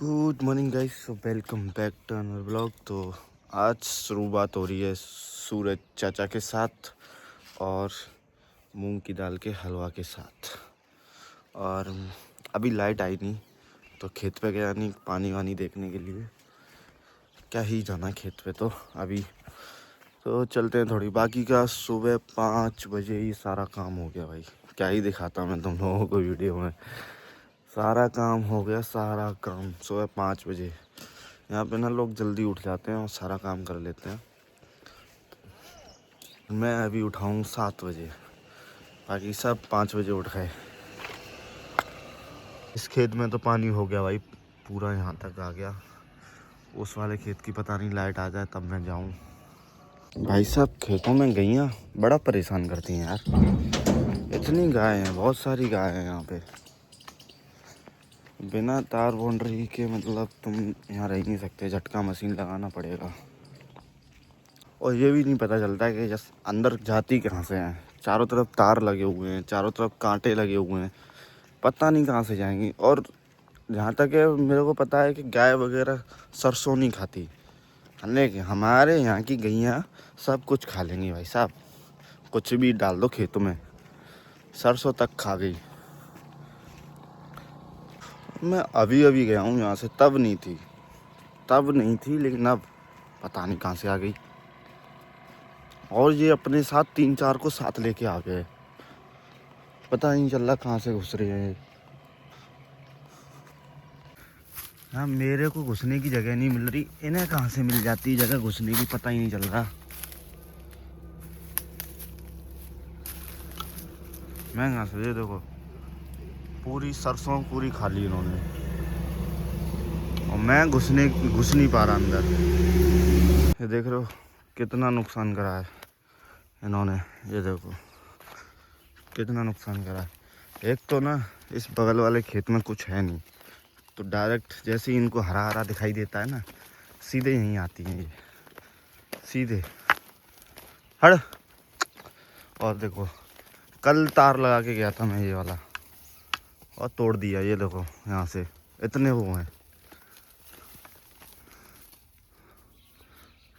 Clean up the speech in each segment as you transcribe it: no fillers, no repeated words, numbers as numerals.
Good morning guys, so welcome back to another blog. तो आज शुरुआत हो रही है सूरज चाचा के साथ और मूंग की दाल के हलवा के साथ। और अभी लाइट आई नहीं तो खेत पे गया नहीं पानी वानी देखने के लिए। क्या ही जाना खेत पे तो अभी तो चलते हैं थोड़ी। बाकी का सुबह 5 बजे ही सारा काम हो गया भाई। क्या ही दिखाता मैं तुम लोगों को वीडियो में। सारा काम हो गया, सारा काम सुबह 5 बजे। यहाँ पे ना लोग जल्दी उठ जाते हैं और सारा काम कर लेते हैं। मैं अभी उठाऊँ 7 बजे, बाकी सब 5 बजे उठ गए। इस खेत में तो पानी हो गया भाई, पूरा यहाँ तक आ गया। उस वाले खेत की पता नहीं लाइट आ जाए तब मैं जाऊँ। भाई साहब खेतों में गैया बड़ा परेशान करती हैं यार। इतनी गाय हैं, बहुत सारी गाय हैं यहाँ पे। बिना तार बाउंड्री के मतलब तुम यहाँ रह नहीं सकते, झटका मशीन लगाना पड़ेगा। और ये भी नहीं पता चलता है कि जस्ट अंदर जाती कहाँ से हैं। चारों तरफ तार लगे हुए हैं, चारों तरफ कांटे लगे हुए हैं, पता नहीं कहाँ से जाएंगी। और जहाँ तक है मेरे को पता है कि गाय वगैरह सरसों नहीं खाती, लेकिन हमारे यहाँ की गैया सब कुछ खा लेंगी भाई साहब। कुछ भी डाल दो खेतों में, सरसों तक खा गई। मैं अभी अभी गया हूँ यहाँ से, तब नहीं थी लेकिन अब पता नहीं कहाँ से आ गई। और ये अपने साथ 3-4 को साथ लेके आ गए, पता नहीं चल रहा कहाँ से घुस रही है। हाँ, मेरे को घुसने की जगह नहीं मिल रही, इन्हें कहाँ से मिल जाती जगह घुसने की, पता ही नहीं चल रहा। मैं कहाँ से, ये देखो पूरी सरसों पूरी खा ली इन्होंने और मैं घुस नहीं पा रहा अंदर। ये देख रहे हो कितना नुकसान करा है इन्होंने। ये देखो कितना नुकसान करा है। एक तो ना इस बगल वाले खेत में कुछ है नहीं, तो डायरेक्ट जैसे ही इनको हरा हरा दिखाई देता है ना, सीधे यहीं आती हैं ये, सीधे हड़। और देखो कल तार लगा के गया था मैं ये वाला और तोड़ दिया। ये देखो यहाँ से इतने वो हैं,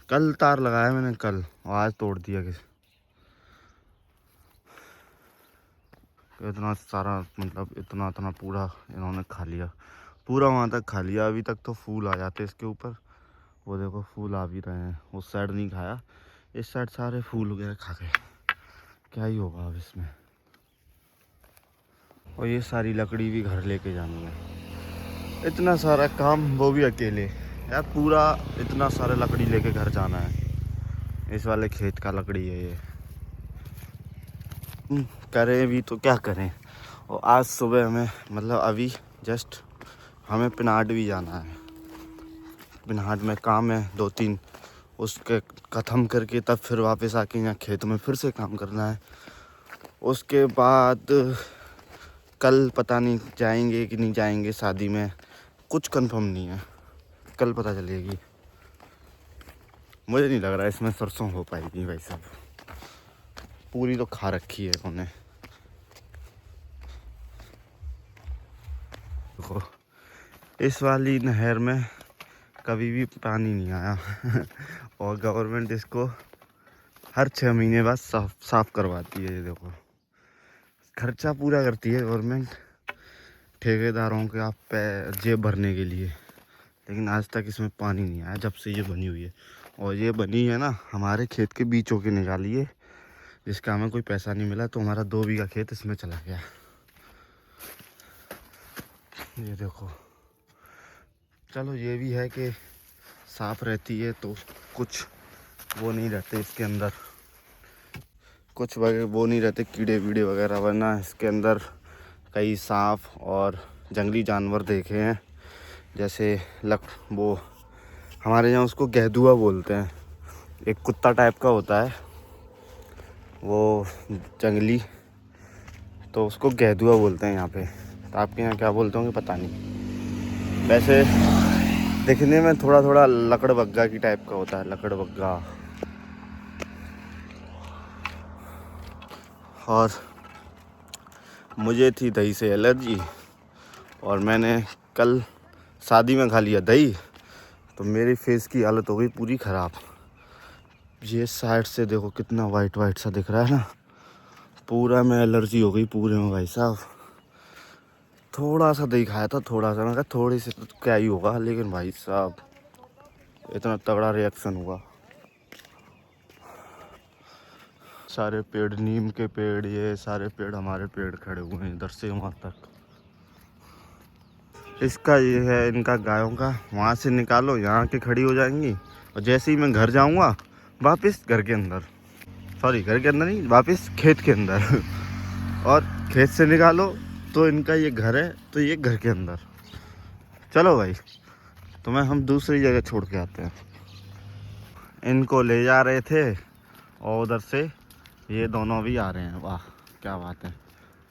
कल तार लगाया मैंने कल और आज तोड़ दिया। इतना सारा मतलब इतना पूरा इन्होंने खा लिया, पूरा वहाँ तक खा लिया। अभी तक तो फूल आ जाते इसके ऊपर, वो देखो फूल आ भी रहे हैं। उस साइड नहीं खाया, इस साइड सारे फूल वगैरह खा गए। क्या ही होगा अब इसमें। और ये सारी लकड़ी भी घर लेके जानी है, इतना सारा काम, वो भी अकेले यार। पूरा इतना सारा लकड़ी लेके घर जाना है। इस वाले खेत का लकड़ी है ये। करें भी तो क्या करें। और आज सुबह हमें मतलब अभी जस्ट हमें पिनाट भी जाना है। पिनाट में काम है 2-3, उसके ख़त्म करके तब फिर वापस आके यहाँ खेत में फिर से काम करना है। उसके बाद कल पता नहीं जाएंगे कि नहीं जाएंगे शादी में, कुछ कंफर्म नहीं है, कल पता चलेगी। मुझे नहीं लग रहा इसमें सरसों हो पाएगी भाई साहब, पूरी तो खा रखी है उन्होंने। देखो इस वाली नहर में कभी भी पानी नहीं आया और गवर्नमेंट इसको हर 6 महीने बाद साफ करवाती है। ये देखो खर्चा पूरा करती है गवर्नमेंट ठेकेदारों के आप जेब भरने के लिए, लेकिन आज तक इसमें पानी नहीं आया जब से ये बनी हुई है। और ये बनी है ना हमारे खेत के बीचों के निकाली है, जिसका हमें कोई पैसा नहीं मिला, तो हमारा 2 बीघा खेत इसमें चला गया। ये देखो चलो ये भी है कि साफ रहती है तो कुछ वो नहीं रहते इसके अंदर, कुछ वो नहीं रहते कीड़े वीड़े वगैरह, वरना इसके अंदर कई सांप और जंगली जानवर देखे हैं। जैसे वो हमारे यहाँ उसको गहदुआ बोलते हैं, एक कुत्ता टाइप का होता है वो जंगली, तो उसको गहदुआ बोलते हैं यहाँ पे। तो आपके यहाँ क्या बोलते होंगे पता नहीं। वैसे दिखने में थोड़ा लकड़बग्गा की टाइप का होता है, लकड़बग्गा। और मुझे थी दही से एलर्जी और मैंने कल शादी में खा लिया दही तो मेरी फेस की हालत हो गई पूरी ख़राब। ये साइड से देखो कितना वाइट वाइट सा दिख रहा है ना, पूरा में एलर्जी हो गई पूरे में भाई साहब। थोड़ा सा दही खाया था, थोड़ा सा, मैं कहा थोड़ी सी तो क्या ही होगा, लेकिन भाई साहब इतना तगड़ा रिएक्शन हुआ। सारे पेड़, नीम के पेड़, ये सारे पेड़ हमारे पेड़ खड़े हुए हैं इधर से वहाँ तक। इसका ये है इनका गायों का, वहाँ से निकालो यहाँ के खड़ी हो जाएंगी और जैसे ही मैं घर जाऊँगा वापस घर के अंदर, सॉरी घर के अंदर नहीं, वापस खेत के अंदर और खेत से निकालो तो इनका ये घर है तो ये घर के अंदर। चलो भाई तुम्हें हम दूसरी जगह छोड़ के आते हैं। इनको ले जा रहे थे और उधर से ये दोनों भी आ रहे हैं। वाह क्या बात है।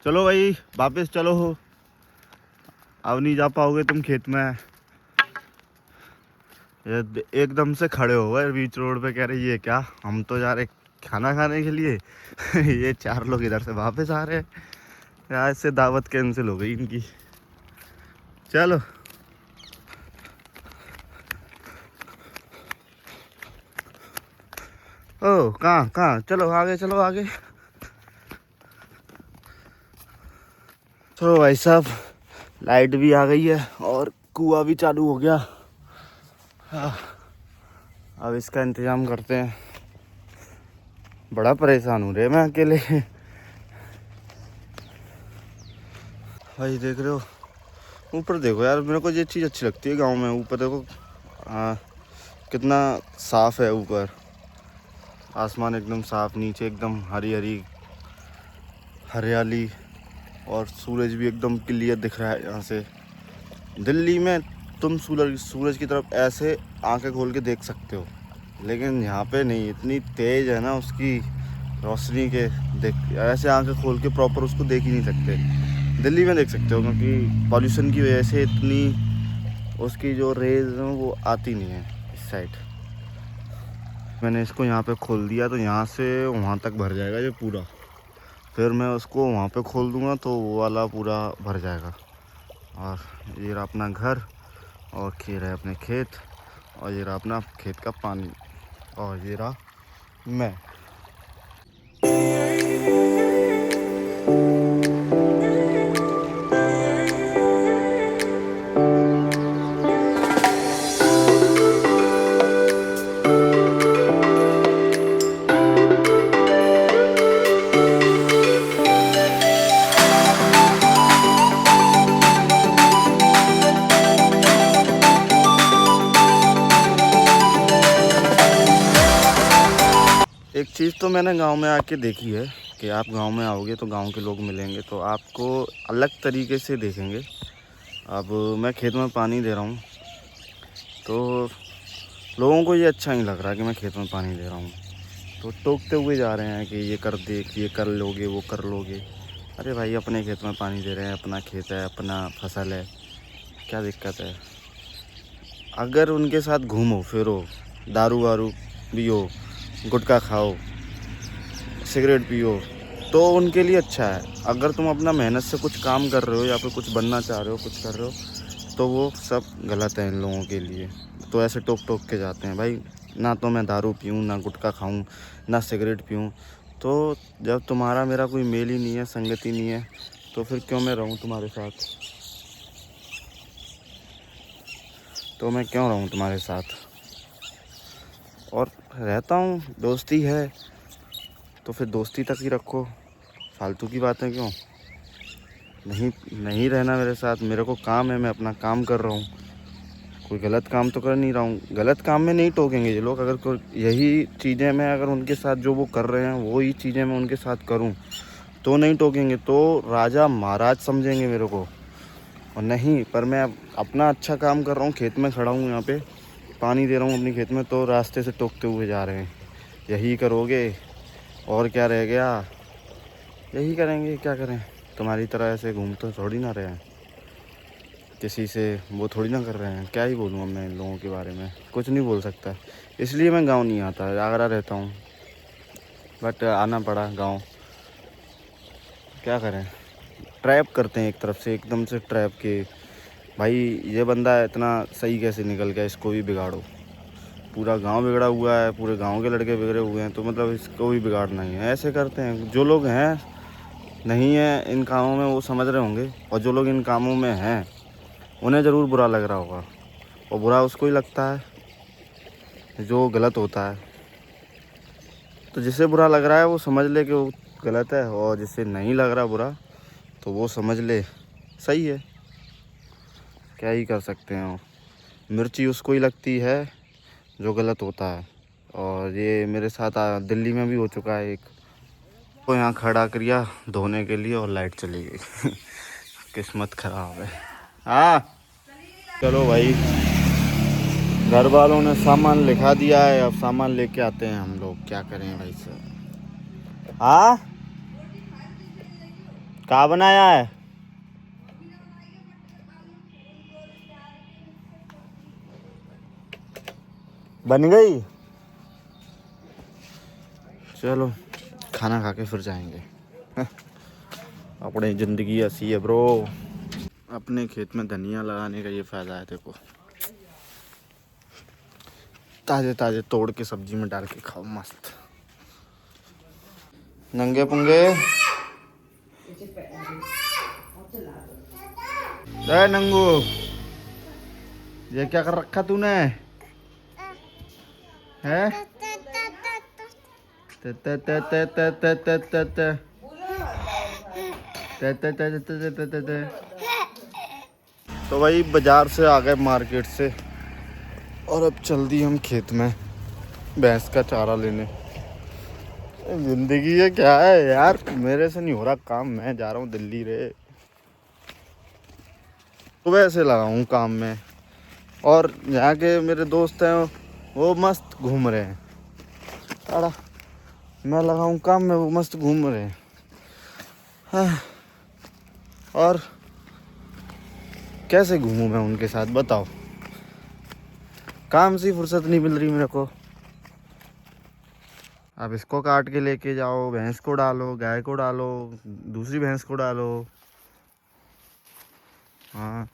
चलो भाई वापस चलो, हो अब नहीं जा पाओगे तुम खेत में। ये एकदम से खड़े हो गए बीच रोड पे, कह रहे ये क्या, हम तो जा रहे खाना खाने के लिए ये चार लोग इधर से वापस आ रहे हैं। आज से दावत कैंसिल हो गई इनकी। चलो ओ कहाँ कहाँ, चलो आगे चलो आगे। चलो भाई साहब लाइट भी आ गई है और कुआं भी चालू हो गया। हाँ, अब इसका इंतज़ाम करते हैं। बड़ा परेशान हूँ रे मैं अकेले। भाई देख रहे हो ऊपर देखो यार, मेरे को ये चीज़ अच्छी लगती है गांव में। ऊपर देखो कितना साफ़ है, ऊपर आसमान एकदम साफ़, नीचे एकदम हरी हरी हरियाली और सूरज भी एकदम क्लियर दिख रहा है यहाँ से। दिल्ली में तुम सूरज की तरफ ऐसे आंखें खोल के देख सकते हो, लेकिन यहाँ पे नहीं, इतनी तेज़ है ना उसकी रोशनी के, देख ऐसे आंखें खोल के प्रॉपर उसको देख ही नहीं सकते। दिल्ली में देख सकते हो क्योंकि पॉल्यूशन की वजह से इतनी उसकी जो रेज हैं वो आती नहीं है इस साइड। मैंने इसको यहाँ पे खोल दिया तो यहाँ से वहाँ तक भर जाएगा ये पूरा, फिर मैं उसको वहाँ पे खोल दूँगा तो वो वाला पूरा भर जाएगा। और ये रहा अपना घर और ये रहे अपने खेत और ये रहा अपना खेत का पानी और ये रहा मैं। एक चीज़ तो मैंने गांव में आके देखी है कि आप गांव में आओगे तो गांव के लोग मिलेंगे तो आपको अलग तरीके से देखेंगे। अब मैं खेत में पानी दे रहा हूँ तो लोगों को ये अच्छा नहीं लग रहा कि मैं खेत में पानी दे रहा हूँ, तो टोकते हुए जा रहे हैं कि ये कर देख, ये कर लोगे, वो कर लोगे। अरे भाई अपने खेत में पानी दे रहे हैं, अपना खेत है, अपना फसल है, क्या दिक्कत है। अगर उनके साथ घूमो फिरो, दारू वारू पियो, गुटखा खाओ, सिगरेट पियो तो उनके लिए अच्छा है। अगर तुम अपना मेहनत से कुछ काम कर रहे हो या फिर कुछ बनना चाह रहे हो, कुछ कर रहे हो, तो वो सब गलत है इन लोगों के लिए। तो ऐसे टोक टोक के जाते हैं। भाई ना तो मैं दारू पीऊँ, ना गुटखा खाऊँ, ना सिगरेट पीऊँ, तो जब तुम्हारा मेरा कोई मेल ही नहीं है, संगति नहीं है, तो फिर क्यों मैं रहूँ तुम्हारे साथ, तो मैं क्यों रहूँ तुम्हारे साथ। और रहता हूँ, दोस्ती है तो फिर दोस्ती तक ही रखो, फालतू की बातें क्यों। नहीं रहना मेरे साथ, मेरे को काम है, मैं अपना काम कर रहा हूँ, कोई गलत काम तो कर नहीं रहा हूँ। गलत काम में नहीं टोकेंगे ये लोग। अगर यही चीज़ें मैं अगर उनके साथ जो वो कर रहे हैं वही चीज़ें मैं उनके साथ करूँ तो नहीं टोकेंगे, तो राजा महाराज समझेंगे मेरे को। और नहीं, पर मैं अपना अच्छा काम कर रहा हूँ, खेत में खड़ा हूँ, यहाँ पे पानी दे रहा हूँ अपने खेत में, तो रास्ते से टोकते हुए जा रहे हैं। यही करोगे और क्या रह गया, यही करेंगे, क्या करें। तुम्हारी तरह ऐसे घूम तो थोड़ी ना रहे हैं, किसी से वो थोड़ी ना कर रहे हैं। क्या ही बोलूँ अब मैं इन लोगों के बारे में, कुछ नहीं बोल सकता। इसलिए मैं गांव नहीं आता, आगरा रहता हूँ, बट आना पड़ा गांव, क्या करें। ट्रैप करते हैं एक तरफ से, एकदम से ट्रैप के भाई ये बंदा इतना सही कैसे निकल गया, इसको भी बिगाड़ो। पूरा गांव बिगड़ा हुआ है, पूरे गांव के लड़के बिगड़े हुए हैं, तो मतलब इसको भी बिगाड़ना ही है। ऐसे करते हैं जो लोग हैं नहीं है इन कामों में, वो समझ रहे होंगे, और जो लोग इन कामों में हैं उन्हें ज़रूर बुरा लग रहा होगा, और बुरा उसको ही लगता है जो गलत होता है। तो जिसे बुरा लग रहा है वो समझ ले कि वो गलत है, और जिसे नहीं लग रहा बुरा तो वो समझ ले सही है। क्या ही कर सकते हैं। मिर्ची उसको ही लगती है जो गलत होता है, और ये मेरे साथ दिल्ली में भी हो चुका है। एक को यहाँ खड़ा किया धोने के लिए और लाइट चली गई। किस्मत खराब है। हाँ चलो भाई, घर वालों ने सामान लिखा दिया है, अब सामान लेके आते हैं हम लोग। क्या करें भाई सर। हाँ क्या बनाया है? बन गई? चलो खाना खा के फिर जाएंगे। अपनी ज़िंदगी ऐसी है ब्रो। अपने खेत में धनिया लगाने का ये फ़ायदा है, देखो ताज़े ताज़े तोड़ के सब्जी में डाल के खाओ, मस्त। नंगे पुंगे अरे नंगू, ये क्या कर रखा तूने? है ते ते ते ते ते ते ते ते ते ते ते ते ते ते ते ते। तो भाई बाजार से आ गए, मार्केट से, और अब चल दी हम खेत में भैंस का चारा लेने। जिंदगी है क्या है यार, मेरे से नहीं हो रहा काम, मैं जा रहा हूँ दिल्ली रे। सुबह से लगा हूँ काम में, और यहाँ के मेरे दोस्त हैं वो मस्त घूम रहे हैं। अड़ा मैं लगा हूँ काम में, वो मस्त घूम रहे हैं। हाँ, और कैसे घूमूं मैं उनके साथ बताओ? काम से फुर्सत नहीं मिल रही मेरे को। अब इसको काट के लेके जाओ, भैंस को डालो, गाय को डालो, दूसरी भैंस को डालो। हाँ